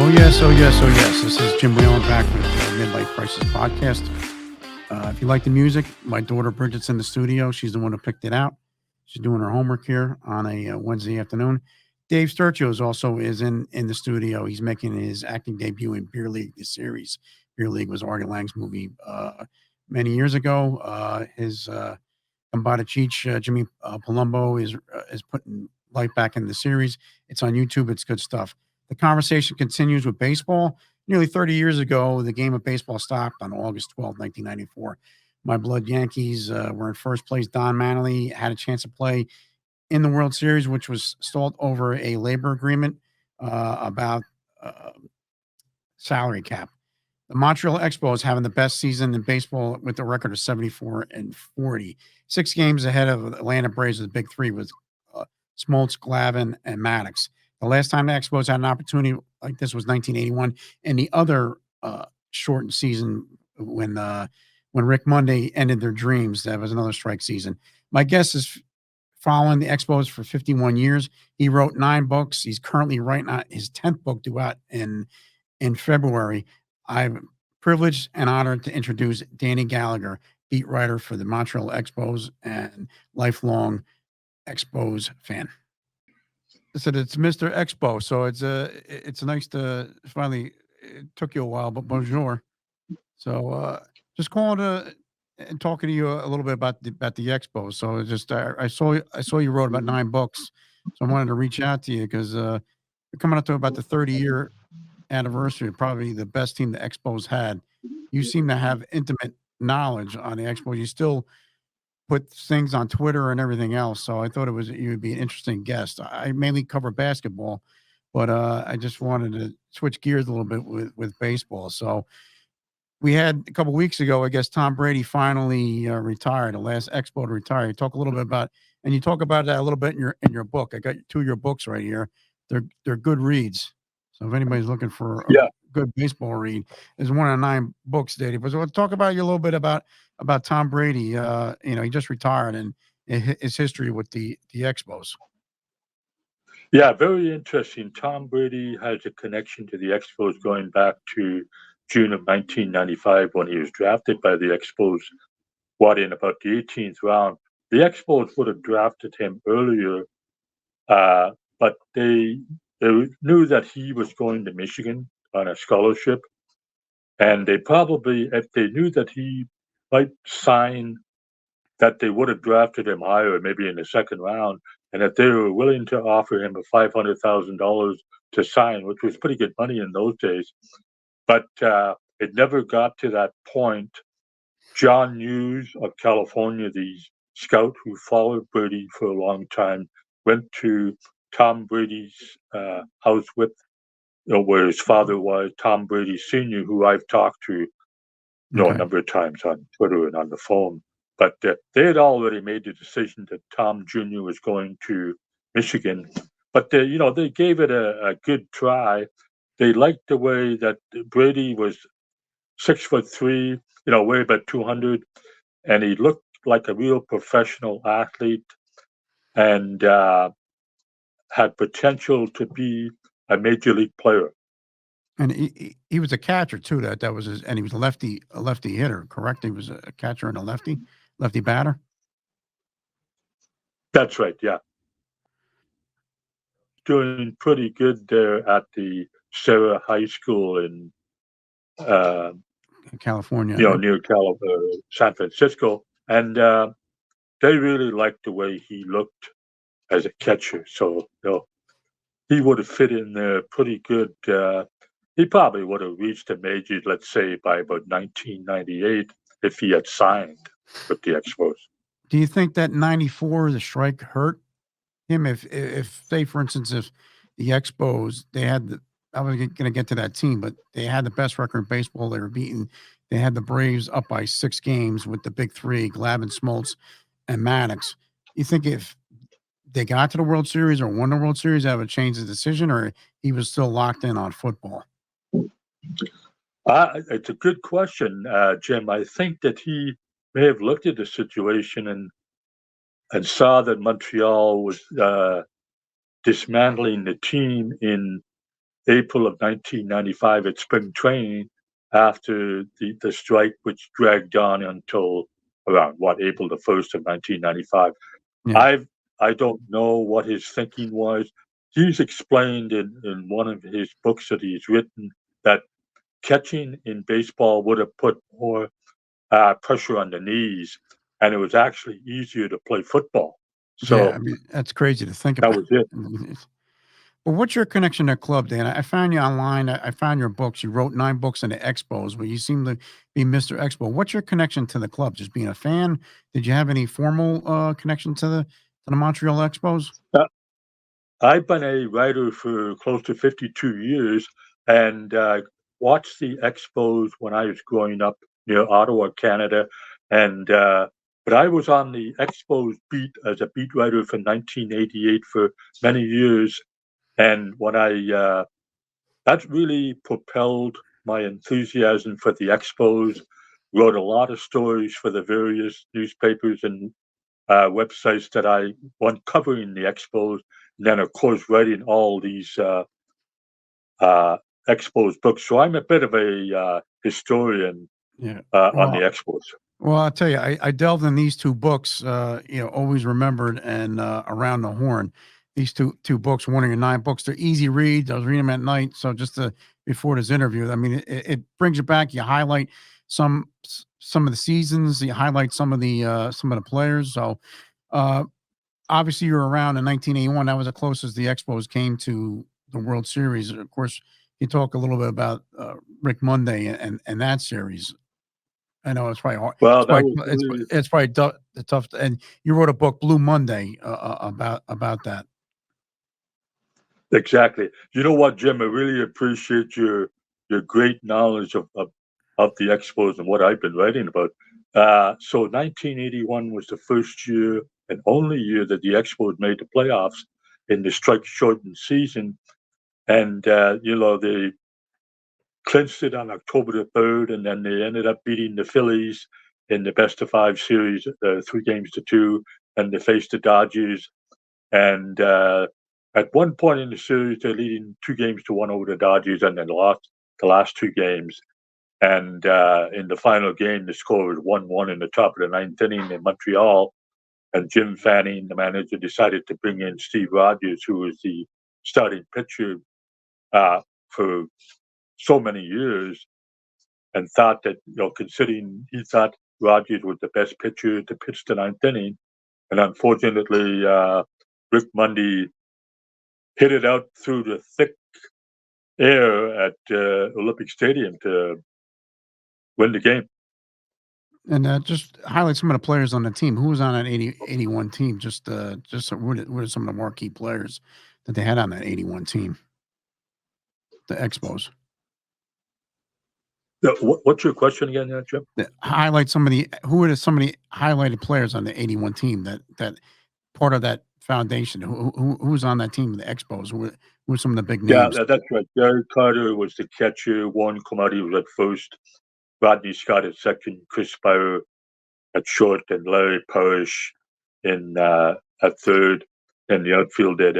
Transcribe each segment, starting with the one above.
Oh yes. This is Jim Whalen back with Midlife Crisis Podcast. If you like the music, my daughter Bridget's in the studio. She's the one who picked it out. She's doing her homework here on a Wednesday afternoon. Dave Sturcio is in the studio. He's making his acting debut in Beer League, the series. Beer League was Artie Lang's movie many years ago. His Gambada Cheech, Jimmy Palumbo is putting life back in the series. It's on YouTube. It's good stuff. The conversation continues with baseball. Nearly 30 years ago, the game of baseball stopped on August 12, 1994. My blood Yankees were in first place. Don Mattingly had a chance to play in the World Series, which was stalled over a labor agreement about salary cap. The Montreal Expos having the best season in baseball with a record of 74-40. 6 games ahead of Atlanta Braves with the big three with Smoltz, Glavine, and Maddox. The last time the Expos had an opportunity like this was 1981, and the other shortened season when Rick Monday ended their dreams. That was another strike season. My guest is following the Expos for 51 years. He wrote 9 books. He's currently writing his 10th book due out in February. I'm privileged and honored to introduce Danny Gallagher, beat writer for the Montreal Expos and lifelong Expos fan. I said it's Mr. Expo, so it's nice to finally. It took you a while, but bonjour. So just calling and talking to you a little bit about the Expos. So just I saw you wrote about 9 books, so I wanted to reach out to you because we're coming up to about the 30-year anniversary, probably the best team the Expos had. You seem to have intimate knowledge on the Expos. You still put things on Twitter and everything else. So I thought you would be an interesting guest. I mainly cover basketball, but I just wanted to switch gears a little bit with baseball. So we had a couple weeks ago, I guess Tom Brady finally retired, the last Expo to retire. You talk a little bit about, and you talk about that a little bit in your book. I got 2 of your books right here. They're good reads. So if anybody's looking for a good baseball read, there's one of 9 books, Dave. But so talk about you a little bit about Tom Brady. He just retired and his history with the Expos. Yeah, very interesting. Tom Brady has a connection to the Expos going back to June of 1995 when he was drafted by the Expos, in about the 18th round. The Expos would have drafted him earlier, but they knew that he was going to Michigan on a scholarship, and they probably, if they knew that he might sign, that they would have drafted him higher, maybe in the second round, and that they were willing to offer him a $500,000 to sign, which was pretty good money in those days. But it never got to that point. John Hughes of California, the scout who followed Brady for a long time, went to Tom Brady's house with, where his father was, Tom Brady Sr., who I've talked to, a number of times on Twitter and on the phone. But they had already made the decision that Tom Jr. was going to Michigan. But they gave it a good try. They liked the way that Brady was 6'3", weighed about 200, and he looked like a real professional athlete, and had potential to be a major league player. And he was a catcher too. That was his, and he was a lefty hitter. Correct? He was a catcher and a lefty batter. That's right. Yeah, doing pretty good there at the Sarah High School in California, near San Francisco, and they really liked the way he looked as a catcher. So he would have fit in there pretty good. He probably would have reached the majors, let's say, by about 1998 if he had signed with the Expos. Do you think that 94, the strike, hurt him? If say, for instance, if the Expos, they had I was going to get to that team, but they had the best record in baseball. They were beating. They had the Braves up by 6 games with the big 3, Glavine, Smoltz, and Maddox. You think if they got to the World Series or won the World Series, that would change the decision, or he was still locked in on football? It's a good question, Jim. I think that he may have looked at the situation and saw that Montreal was dismantling the team in April of 1995 at spring training after the strike, which dragged on until around April the 1st of 1995. Yeah. I don't know what his thinking was. He's explained in one of his books that he's written that catching in baseball would have put more pressure on the knees, and it was actually easier to play football. Yeah, I So mean, that's crazy to think that about. was it. But what's your connection to club, Dan? I found you online. I found your books. You wrote 9 books in the Expos, but you seem to be Mr. Expo. What's your connection to the club? Just being a fan? Did you have any formal connection to the Montreal Expos? Uh, I've been a writer for close to 52 years and watched the Expos when I was growing up near Ottawa, Canada. And but I was on the Expos beat as a beat writer from 1988 for many years. And when that really propelled my enthusiasm for the Expos. Wrote a lot of stories for the various newspapers and websites that I want covering the Expos. And then, of course, writing all these uh, Expos books. So I'm a bit of a historian Yeah. on the Well, Expos. Well, I'll tell you, I delved in these 2 books, Always Remembered and Around the Horn. These two books, one of your 9 books, they're easy reads. I was reading them at night, so just before this interview, I mean, it brings you back. You highlight some of the seasons. You highlight some of the players. So, uh, obviously, you were around in 1981. That was the closest the Expos came to the World Series. Of course, you talk a little bit about Rick Monday and that series. I know it's probably hard. Well, It's that probably was really it's probably tough. And you wrote a book, Blue Monday, about that. exactly. You know what, Jim? I really appreciate your great knowledge of the Expos and what I've been writing about. So 1981 was the first year and only year that the Expos made the playoffs in the strike-shortened season, and they clinched it on October the 3rd, and then they ended up beating the Phillies in the best-of-5 series, 3-2, and they faced the Dodgers. And at one point in the series, they're leading 2-1 over the Dodgers, and then lost the last 2 games. And in the final game, the score was 1-1 in the top of the ninth inning in Montreal. And Jim Fanning, the manager, decided to bring in Steve Rogers, who was the starting pitcher for so many years, and thought that, considering he thought Rogers was the best pitcher to pitch the ninth inning. And unfortunately, Rick Monday hit it out through the thick air at Olympic Stadium to win the game. And just highlight some of the players on the team. Who was on that 81 team? What are some of the marquee players that they had on that 81 team? The Expos. What's your question again, Jim? Highlight some of the who are some of the highlighted players on the 81 team that part of that foundation. Who's on that team? The Expos. Who are some of the big Yeah, names? that's right. Gary Carter was the catcher. Warren Cromartie was at first. Rodney Scott at second. Chris Bauer at short, and Larry Parrish in at third. And the outfield had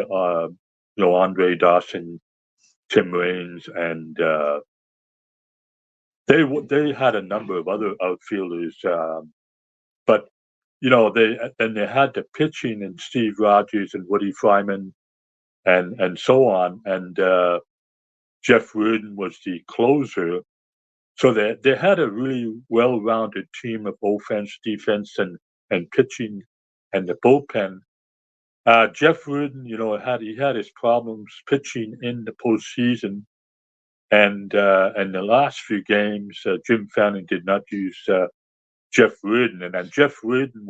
Andre Dawson, Tim Raines, and they had a number of other outfielders. But they had the pitching and Steve Rogers and Woody Fryman and so on, and Jeff Reardon was the closer. So they had a really well-rounded team of offense, defense, and pitching, and the bullpen. Jeff Reardon, he had his problems pitching in the postseason, and in the last few games, Jim Fanning did not use Jeff Reardon, and then Jeff Reardon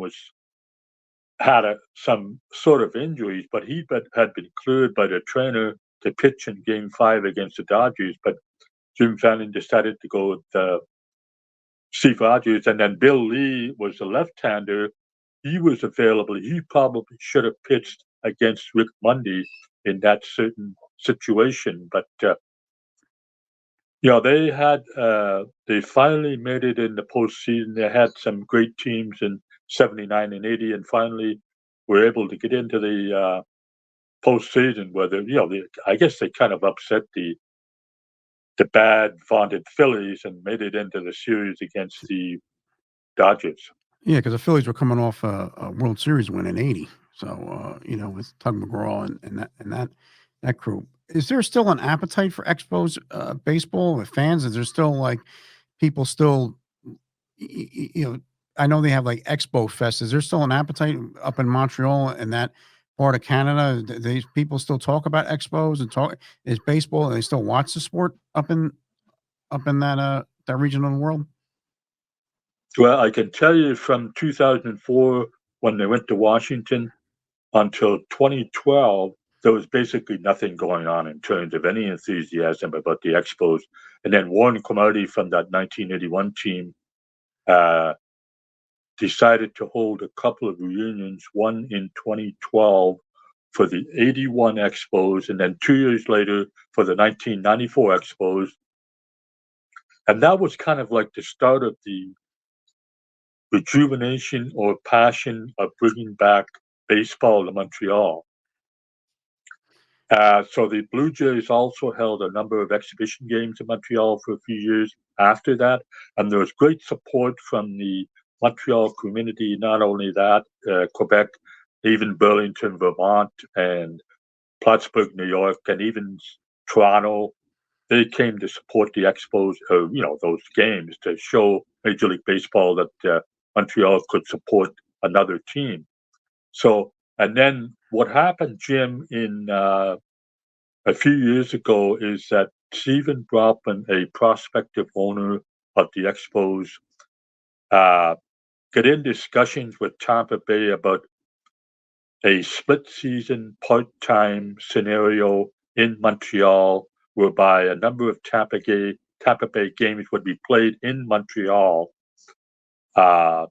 had some sort of injuries, but had been cleared by the trainer to pitch in Game 5 against the Dodgers. But Jim Fanning decided to go with Steve Rogers, and then Bill Lee was a left-hander. He was available. He probably should have pitched against Rick Monday in that certain situation, but they finally made it in the postseason. They had some great teams in '79 and '80, and finally were able to get into the postseason. Where I guess they kind of upset the the bad vaunted Phillies and made it into the series against the Dodgers. Yeah, because the Phillies were coming off a World Series win in '80, so with Tug McGraw and that crew. Is there still an appetite for Expos baseball with fans? Is there still like people still, I know they have like Expo Fest. Is there still an appetite up in Montreal and that part of Canada? These people still talk about Expos and talk is baseball, and they still watch the sport up in that region of the world. Well, I can tell you from 2004, when they went to Washington, until 2012, there was basically nothing going on in terms of any enthusiasm about the Expos. And then Warren Cromartie from that 1981 team uh, decided to hold a couple of reunions, one in 2012 for the 81 Expos, and then 2 years later for the 1994 Expos. And that was kind of like the start of the rejuvenation or passion of bringing back baseball to Montreal. So the Blue Jays also held a number of exhibition games in Montreal for a few years after that, and there was great support from the Montreal community. Not only that, Quebec, even Burlington, Vermont, and Plattsburgh, New York, and even Toronto, they came to support the Expos, those games to show Major League Baseball that Montreal could support another team. So, and then what happened, Jim, in a few years ago is that Stephen Brockman, a prospective owner of the Expos, got in discussions with Tampa Bay about a split season part time scenario in Montreal, whereby a number of Tampa Bay games would be played in Montreal. But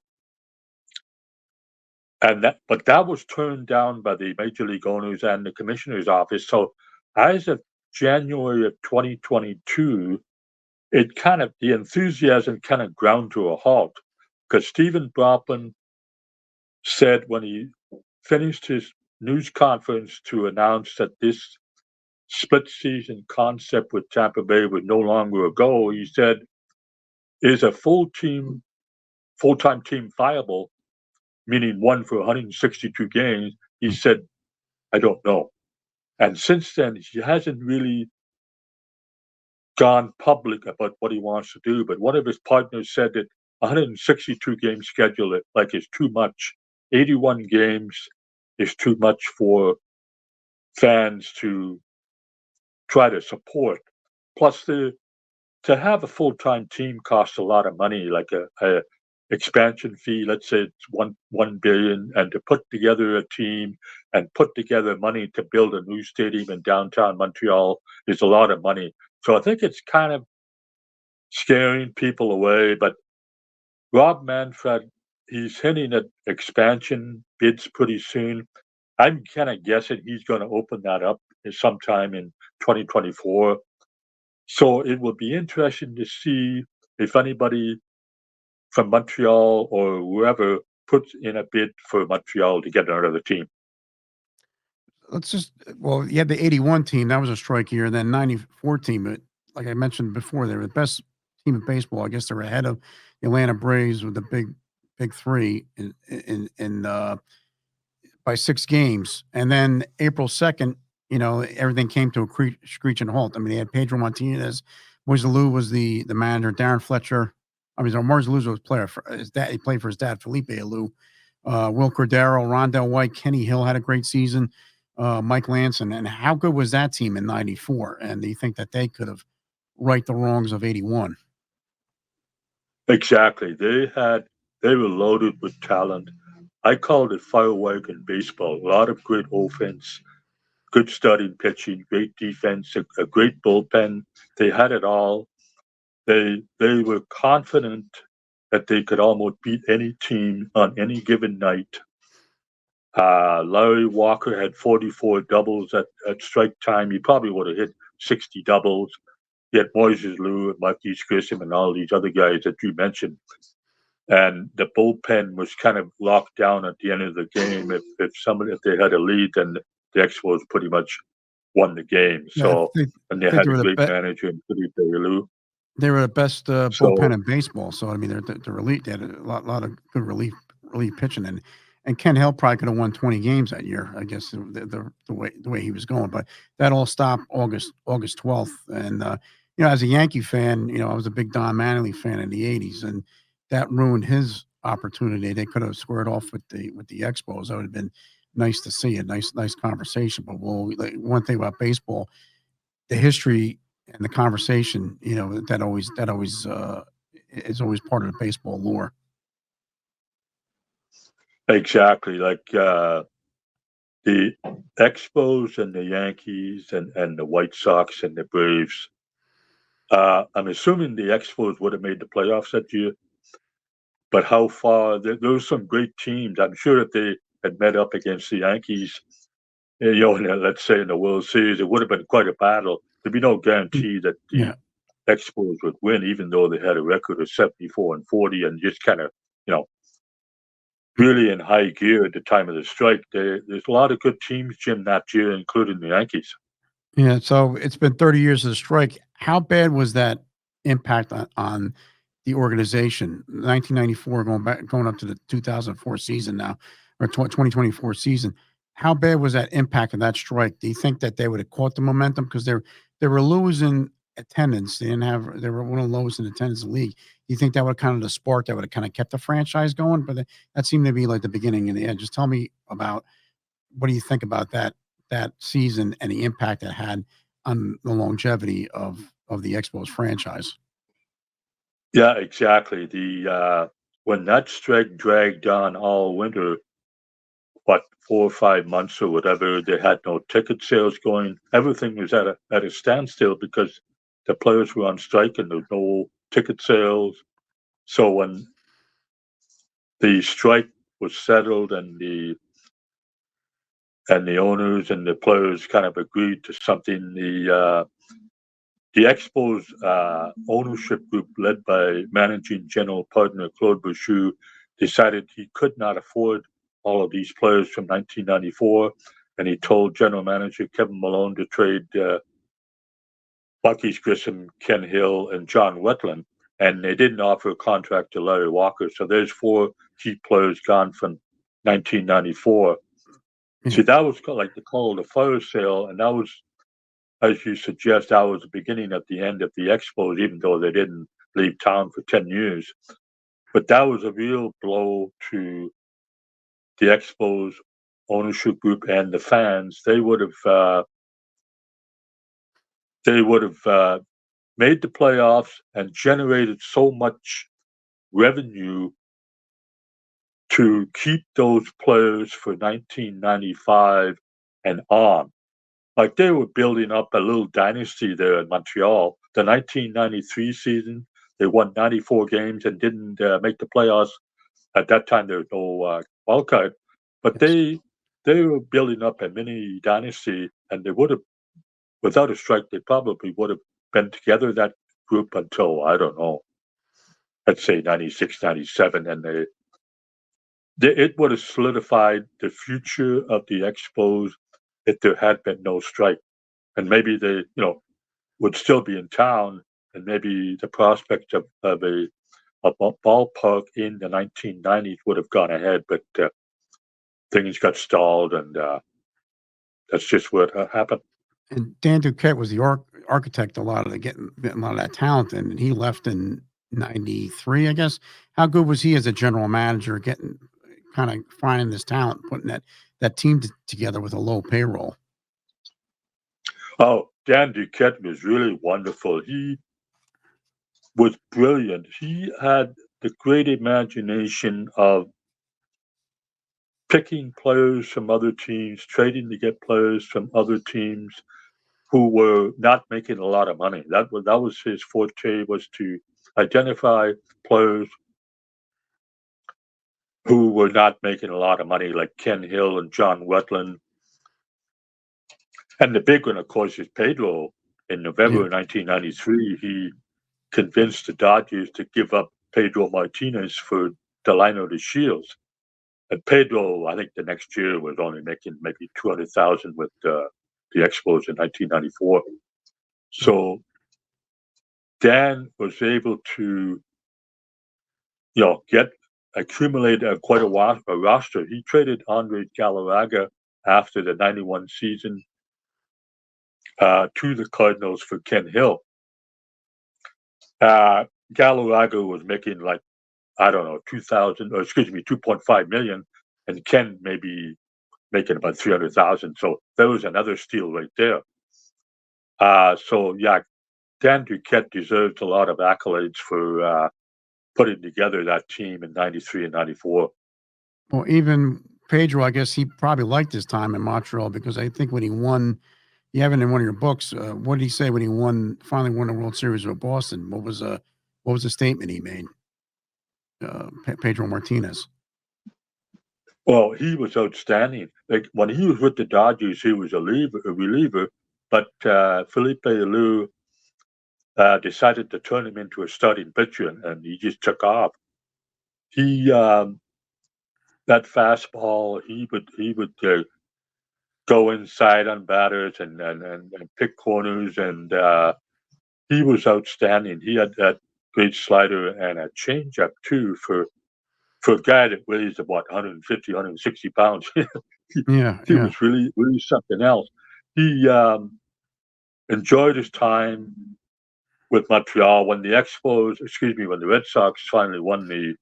that was turned down by the major league owners and the commissioner's office. So as of January of 2022, the enthusiasm kind of ground to a halt, because Stephen Brockman said when he finished his news conference to announce that this split season concept with Tampa Bay was no longer a go, he said, "Is a full-time team viable?" Meaning one for 162 games. He said, "I don't know." And since then, he hasn't really gone public about what he wants to do. But one of his partners said that 162 game schedule is too much. 81 games is too much for fans to try to support. Plus, to have a full time team costs a lot of money, like a expansion fee. Let's say it's one billion, and to put together a team and put together money to build a new stadium in downtown Montreal is a lot of money. So I think it's kind of scaring people away. But Rob Manfred, he's hinting at expansion bids pretty soon. I'm kind of guessing he's going to open that up sometime in 2024. So it will be interesting to see if anybody from Montreal or whoever puts in a bid for Montreal to get another team. You had the '81 team that was a strike year, and then '94 team. But like I mentioned before, they were the best team in baseball. I guess they're ahead of the Atlanta Braves with the big three by 6 games. And then April 2nd, everything came to a screeching halt. I mean, they had Pedro Martinez. Moise Alou was the manager. Darren Fletcher. I mean, Moise Alou was a player. His dad, he played for his dad, Felipe Alou. Will Cordero, Rondell White, Kenny Hill had a great season. Mike Lanson. And how good was that team in '94? And do you think that they could have right the wrongs of '81? Exactly. They were loaded with talent. I called it fire wagon baseball. A lot of great offense, good starting pitching, great defense, a great bullpen. They had it all. They were confident that they could almost beat any team on any given night. Larry Walker had 44 doubles at strike time. He probably would have hit 60 doubles. He had Moises Alou and Marquise Grissom and all these other guys that you mentioned. And the bullpen was kind of locked down at the end of the game. If they had a lead, then the Expos pretty much won the game. Yeah, So, and I they think had they a were the great best. manager in Philippe Deilou. They were the best bullpen So, in baseball. So I mean, they're relief. They had a lot of good relief pitching, and Ken Hill probably could have won 20 games that year. I guess the way he was going, but that all stopped August 12th. And as a Yankee fan, I was a big Don Mattingly fan in the '80s, and that ruined his opportunity. They could have squared off with the Expos. That would have been nice to see a nice conversation. But one thing about baseball, the history and the conversation, that always is always part of the baseball lore. exactly. Like the Expos and the Yankees and the White Sox and the Braves. I'm assuming the Expos would have made the playoffs that year, but how far? There were some great teams. I'm sure if they had met up against the Yankees, let's say in the World Series, it would have been quite a battle. There'd be no guarantee that the Yeah, Expos would win, even though they had a record of 74-40 and just kind of, you know, really in high gear at the time of the strike. There's a lot of good teams, Jim, that year, including the Yankees. yeah. So it's been 30 years of the strike. How bad was that impact on the organization? 1994, going up to the 2004 season now, or 2024 season. How bad was that impact of that strike? Do you think that they would have caught the momentum because they were losing attendance? They were one of the lowest in attendance in the league. Do you think that would have kind of the spark that would have kind of kept the franchise going? But that seemed to be like the beginning and the end. Just tell me about what do you think about that season and the impact it had on the longevity of the Expos franchise? Yeah, exactly. The when that strike dragged on all winter, what 4 or 5 months or whatever, they had no ticket sales going. Everything was at a standstill because the players were on strike and there was no ticket sales. So when the strike was settled and the owners and the players kind of agreed to something, the Expos ownership group, led by managing general partner Claude Bouchou, decided he could not afford all of these players from 1994, and he told general manager Kevin Malone to trade Bucky's Grissom, Ken Hill, and John Wetland, and they didn't offer a contract to Larry Walker. So there's 4 key players gone from 1994. Yeah. See, that was like the call of the fire sale, and that was, as you suggest, that was the beginning of the end of the Expos, even though they didn't leave town for 10 years. But that was a real blow to the Expos ownership group and the fans. They would have made the playoffs and generated so much revenue to keep those players for 1995 and on. Like they were building up a little dynasty there in Montreal. The 1993 season, they won 94 games and didn't make the playoffs. At that time, there was no wild card, but Yes. they were building up a mini dynasty, and they would have, without a strike, they probably would have been together, that group, until, I don't know, let's say 96, 97, and it would have solidified the future of the Expos if there had been no strike, and maybe they, would still be in town, and maybe the prospect of a ballpark in the 1990s would have gone ahead, but things got stalled, and that's just what happened. And Dan Duquette was the architect a lot of getting a lot of that talent, and he left in '93, I guess. How good was he as a general manager, getting kind of finding this talent, putting that team together with a low payroll? Oh, Dan Duquette was really wonderful. He was brilliant. He had the great imagination of picking players from other teams, trading to get players from other teams who were not making a lot of money. That was his forte, was to identify players who were not making a lot of money, like Ken Hill and John Wetland. And the big one, of course, is Pedro. In Yeah. November 1993, he convinced the Dodgers to give up Pedro Martinez for Delino de Shields. And Pedro, I think the next year was only making maybe 200,000 with the Expos in 1994. So Dan was able to, accumulate quite a roster. He traded Andre Gallagher after the 91 season to the Cardinals for Ken Hill. Gallagher was making 2.5 million, and Ken maybe making about 300,000. So there was another steal right there. Dan Duquette deserved a lot of accolades for putting together that team in 93 and 94. Well, even Pedro, I guess he probably liked his time in Montreal, because I think when he won, you have it in one of your books. What did he say when he finally won the World Series with Boston? What was the statement he made? Pedro Martinez. Well, he was outstanding. Like when he was with the Dodgers, he was a reliever, but Felipe Alou decided to turn him into a starting pitcher, and he just took off. He that fastball, he would go inside on batters and pick corners, and he was outstanding. He had that great slider and a changeup too for a guy that weighs about 150, 160 pounds. He was really something else. He enjoyed his time with Montreal when the Red Sox finally won the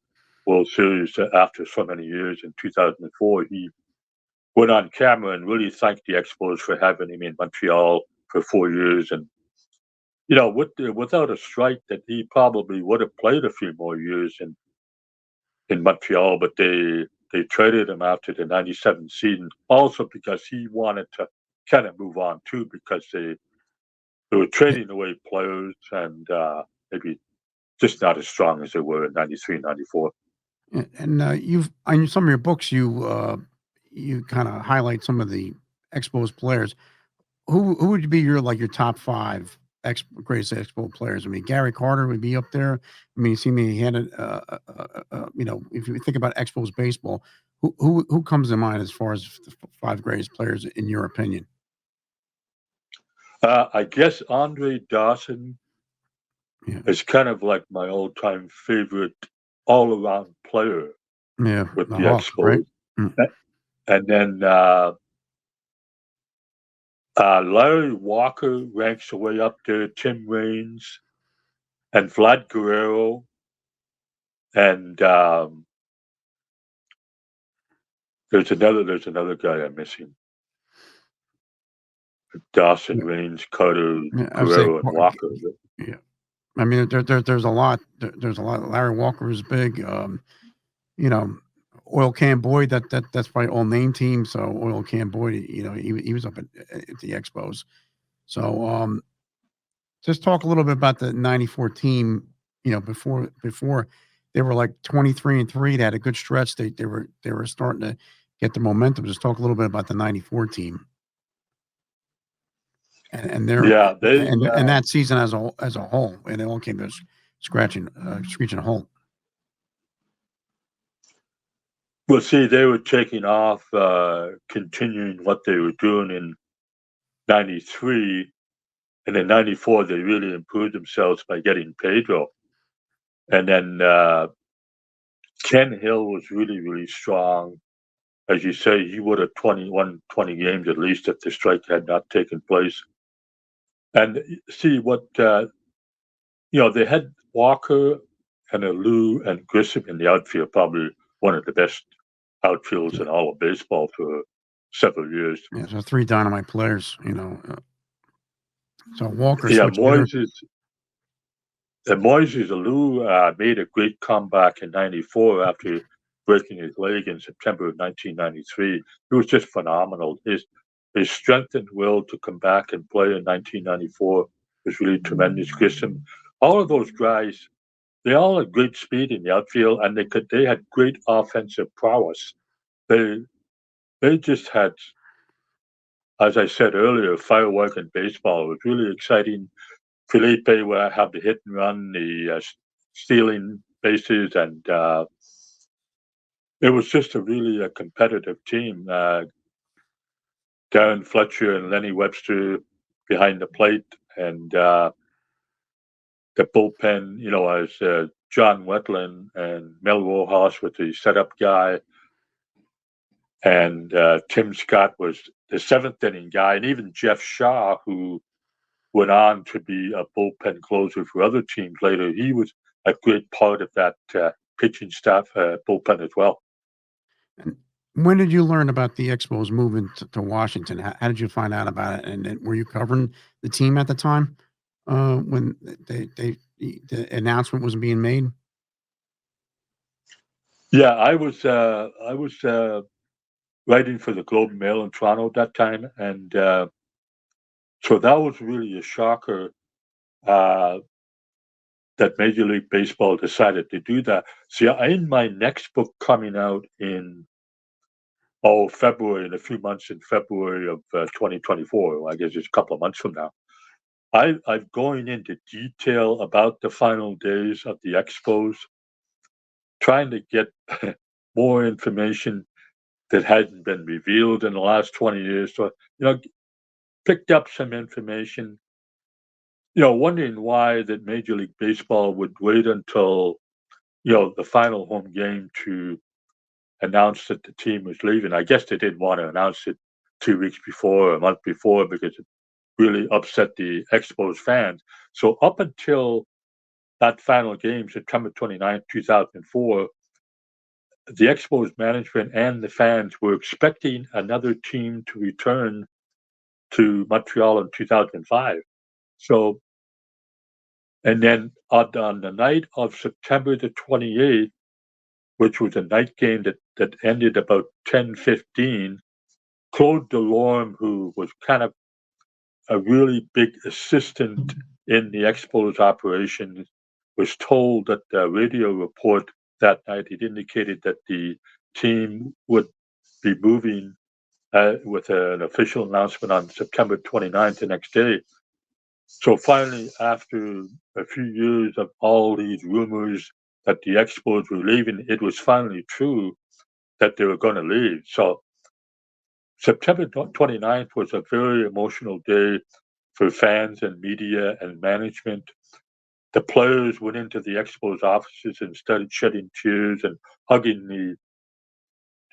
World Series after so many years in 2004. He went on camera and really thanked the Expos for having him in Montreal for 4 years. And, without a strike, that he probably would have played a few more years in Montreal, but they traded him after the 97 season, also because he wanted to kind of move on too, because they were trading away players and maybe just not as strong as they were in 93, 94. And you've in some of your books, you kind of highlight some of the Expos players. Who would be your top 5 greatest Expo players? I mean, Gary Carter would be up there. I mean, he had if you think about Expos baseball, who comes to mind as far as the 5 greatest players in your opinion? I guess Andre Dawson is kind of like my all-time favorite all-around player with the Hawks, right? Expos. And then Larry Walker ranks way up there, Tim Raines, and Vlad Guerrero, and there's another guy I'm missing. Dawson, Raines, Carter, I would say, Guerrero, and Walker. yeah. I mean, there's a lot. There's a lot. Larry Walker is big. Oil Can Boyd. That's probably all name team. So Oil Can Boyd. He was up at the Expos. So just talk a little bit about the '94 team. Before they were like 23-3. They had a good stretch. They were starting to get the momentum. Just talk a little bit about the '94 team. And that season as a whole, and it all came to screeching halt. Well, see, they were taking off, continuing what they were doing in '93, and in '94 they really improved themselves by getting Pedro, and then Ken Hill was really, really strong. As you say, he would have 20 games at least if the strike had not taken place. And see what they had Walker and Alou and Grissom in the outfield, probably one of the best outfields in all of baseball for several years. Yeah, so 3 dynamite players. So Walker. Yeah, Moises Alou made a great comeback in '94 after breaking his leg in September of 1993. It was just phenomenal. His strength and will to come back and play in 1994 was really tremendous. Grissom, all of those guys, they all had great speed in the outfield, and they had great offensive prowess. They just had, as I said earlier, firework in baseball. It was really exciting. Felipe would have the hit and run, the stealing bases, and it was just a really competitive team. Darren Fletcher and Lenny Webster behind the plate, and the bullpen, as John Wetland and Mel Rojas was the setup guy, and Tim Scott was the seventh inning guy, and even Jeff Shaw, who went on to be a bullpen closer for other teams later, he was a great part of that pitching staff bullpen as well. And when did you learn about the Expos moving to Washington? How did you find out about it? And were you covering the team at the time when the announcement was being made? Yeah, I was writing for the Globe and Mail in Toronto at that time, and so that was really a shocker that Major League Baseball decided to do that. See, in my next book coming out in February, in a few months in February of 2024, I guess it's a couple of months from now, I'm going into detail about the final days of the Expos, trying to get more information that hadn't been revealed in the last 20 years. So, picked up some information, wondering why that Major League Baseball would wait until, the final home game to announce that the team was leaving. I guess they didn't want to announce it 2 weeks before or a month before because it really upset the Expos fans. So up until that final game, September 29th, 2004, the Expos management and the fans were expecting another team to return to Montreal in 2005. So, and then on the night of September the 28th, which was a night game that ended about 10:15, Claude Delorme, who was kind of a really big assistant in the Expos operation, was told that the radio report that night, it indicated that the team would be moving with an official announcement on September 29th, the next day. So finally, after a few years of all these rumors that the Expos were leaving, it was finally true that they were going to leave. So September 29th was a very emotional day for fans and media and management. The players went into the Expos offices and started shedding tears and hugging the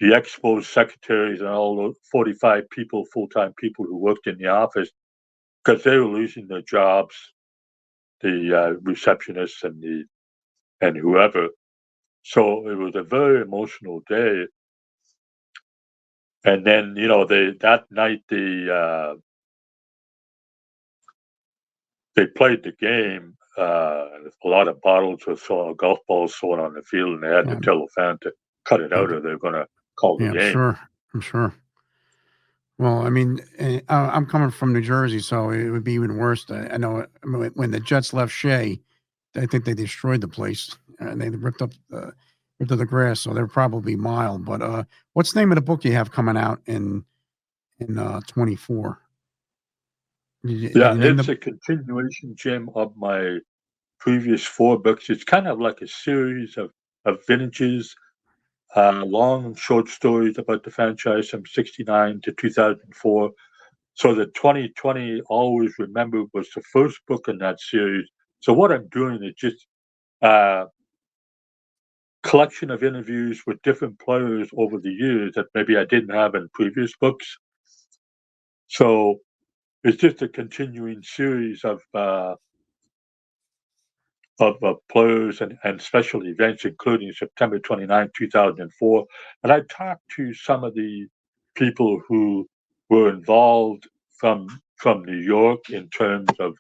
Expos secretaries and all the 45 people, full-time people who worked in the office, because they were losing their jobs, the receptionists and whoever. So it was a very emotional day. And then, that night they played the game. A lot of bottles were thrown, golf balls thrown on the field, and they had to tell the fan to cut it out, or they're going to call the game. I'm sure. Well, I mean, I'm coming from New Jersey, so it would be even worse. I know when the Jets left Shea, I think they destroyed the place and they ripped up the grass. So they're probably mild. But what's the name of the book you have coming out in 24? It's a continuation, Jim, of my previous 4 books. It's kind of like a series of vintages, long short stories about the franchise from 69 to 2004. So the 2020 Always Remember was the first book in that series. So what I'm doing is just collection of interviews with different players over the years that maybe I didn't have in previous books. So it's just a continuing series of players and special events, including September 29, 2004. And I talked to some of the people who were involved from New York in terms of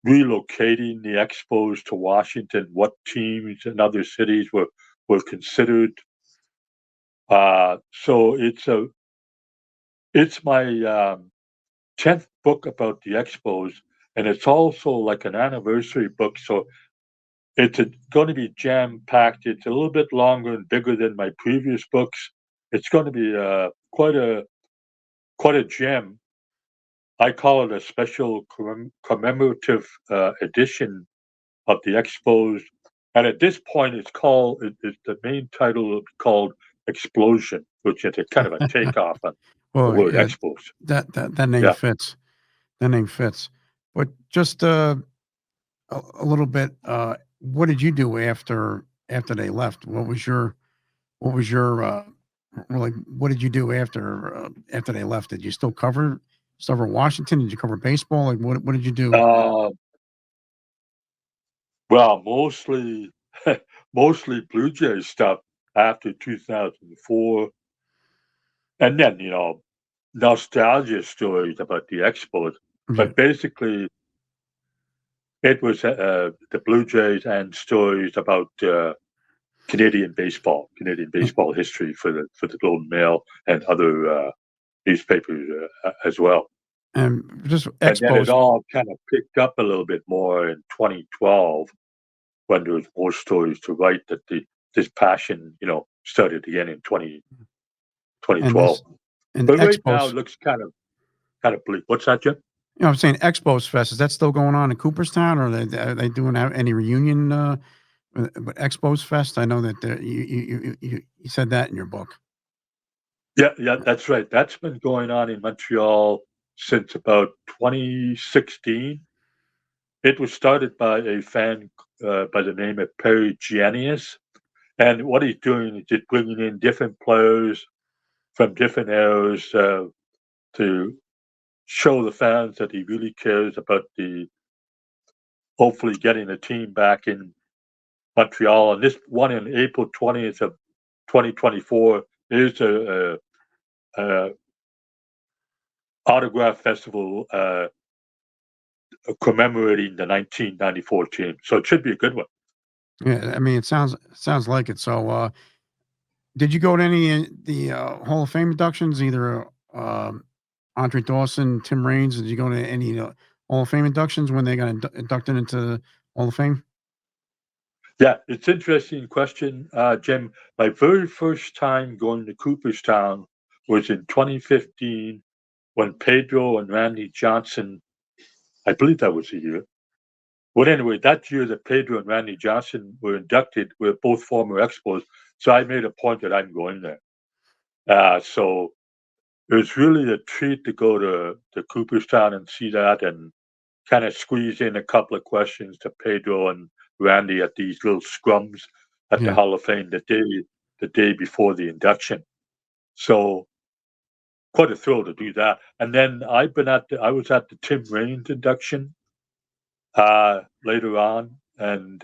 relocating the Expos to Washington, what teams in other cities were considered. So it's my 10th book about the Expos, and it's also like an anniversary book. So it's going to be jam-packed. It's a little bit longer and bigger than my previous books. It's going to be quite a gem. I call it a special commemorative edition of the Expos. And at this point, the main title is called Explosion, which is a kind of a takeoff on the Well, word yeah, Expos. that name Yeah. fits. That name fits. But just a little bit. What did you do after they left? What was your like? What did you do after they left? Did you still cover Washington? Did you cover baseball? Like what did you do? Uh, well, mostly mostly Blue Jays stuff after 2004, and then nostalgia stories about the Expos. Yeah, But basically, it was the Blue Jays and stories about Canadian a- baseball history for the Globe and Mail and other newspapers as well. and just And then it Expos. all kind of picked up a little bit more in 2012 when there was more stories to write that this passion, started again in And 2012. this and But right now Expos. it looks kind of bleak. What's that, Jim? I'm saying Expos Fest. Is that still going on in Cooperstown, or are they doing any reunion? But Expos Fest. I know that you said that in your book. Yeah, yeah, that's right. That's been going on in Montreal since about 2016. It was started by a fan by the name of Perry Giannius. And what he's doing is just bringing in different players from different eras to show the fans that he really cares about the hopefully getting the team back in Montreal. And this one in April 20th of 2024 is a autograph festival commemorating the 1994 team. So it should be a good one. Yeah, I mean, it sounds like it. So, did you go to any the Hall of Fame inductions? Either Andre Dawson, Tim Raines. Did you go to any Hall of Fame inductions when they got inducted into the Hall of Fame? Yeah, it's an interesting question, Jim. My very first time going to Cooperstown was in 2015 when Pedro and Randy Johnson, I believe that was the year. But anyway, that year that Pedro and Randy Johnson were inducted, were both former Expos. So I made a point that I'm going there. So it was really a treat to go to Cooperstown and see that and kind of squeeze in a couple of questions to Pedro and Randy at these little scrums at the Yeah. Hall of Fame the day before the induction. So quite a thrill to do that. And then I was at the Tim Raines induction later on, and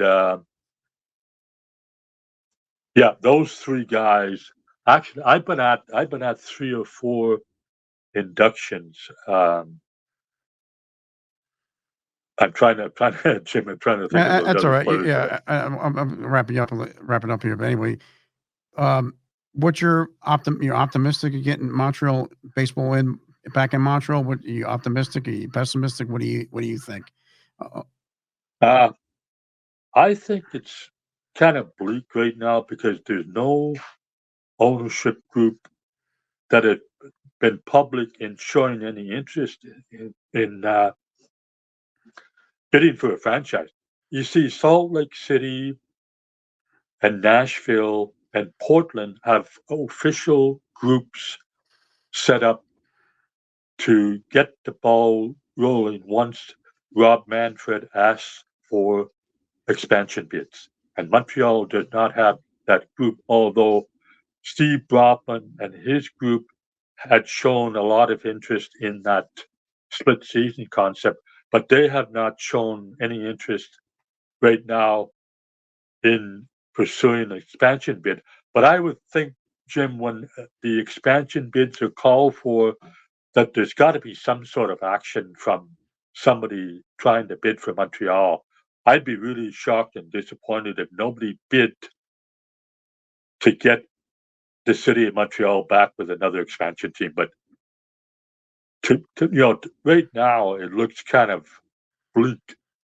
yeah, those three guys. Actually, I've been at three or four inductions. Jim. I'm trying to think of those That's all other right. players that Yeah, I'm wrapping up here. But anyway, um, what's you're optimistic of getting Montreal baseball back in Montreal? What are you optimistic? Are you pessimistic? What do you think? Uh, I. I think it's kind of bleak right now because there's no ownership group that had been public in showing any interest in bidding for a franchise. You see, Salt Lake City and Nashville and Portland have official groups set up to get the ball rolling once Rob Manfred asks for expansion bids. And Montreal does not have that group, although Steve Brotman and his group had shown a lot of interest in that split season concept, but they have not shown any interest right now in pursuing an expansion bid. But I would think, Jim, when the expansion bids are called for, that there's got to be some sort of action from somebody trying to bid for Montreal. I'd be really shocked and disappointed if nobody bid to get the city of Montreal back with another expansion team. But right now it looks kind of bleak.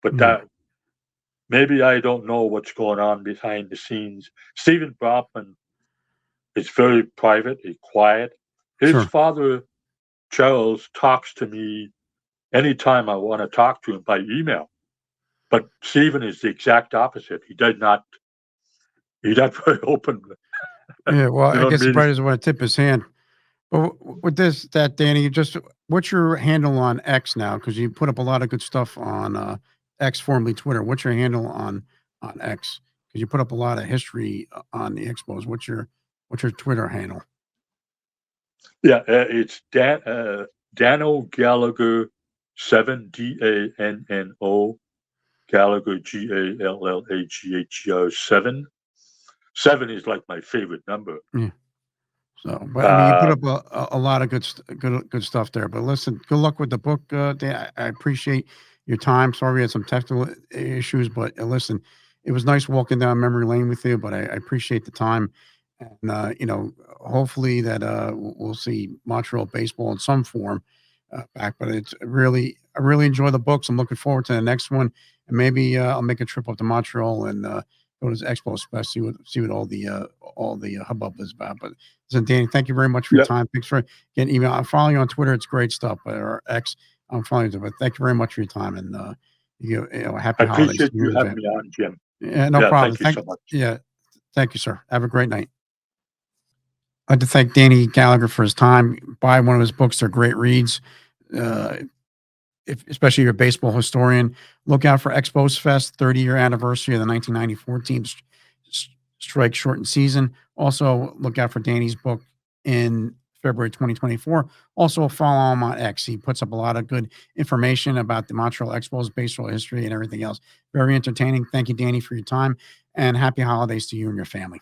But yeah, that maybe I don't know what's going on behind the scenes. Stephen Brotman is very private, he's quiet. His sure. father Charles talks to me anytime I want to talk to him by email. But Stephen is the exact opposite. He's not very open. Yeah, well, You I know what I guess he mean? probably doesn't want to tip his hand. Well, with that Danny, just what's your handle on X now? Because you put up a lot of good stuff on X, formerly Twitter. What's your handle on X? Because you put up a lot of history on the Expos. What's your Twitter handle? Yeah, it's Dano Gallagher 7, DANNO Gallagher Gallagher 7. 7 is like my favorite number. Yeah. So, but I mean, you put up Um, a lot of good stuff there. But listen, good luck with the book. Dan. I appreciate your time. Sorry we had some technical issues, but listen, it was nice walking down memory lane with you. But I appreciate the time, and hopefully that we'll see Montreal baseball in some form back. But I really enjoy the books. I'm looking forward to the next one, and maybe I'll make a trip up to Montreal and go to the Expo Fest, see what all the hubbub is about. But so, Danny, thank you very much for your yeah, time. Thanks for getting email. I'm following you on Twitter. It's great stuff. Or X, I'm following you. But thank you very much for your time. And I happy holidays appreciate to you you and your having family. me on, Jim. Yeah, no Yeah, problem. thank you so much. Thank you, sir. Have a great night. I'd like to thank Danny Gallagher for his time. Buy one of his books; they're great reads. Uh, especially if you're a baseball historian, look out for Expos Fest 30-year anniversary of the 1994 team's strike shortened season. Also, look out for Danny's book in February 2024. Also, follow him on X. He puts up a lot of good information about the Montreal Expos, baseball history, and everything else. Very entertaining. Thank you, Danny, for your time, and happy holidays to you and your family.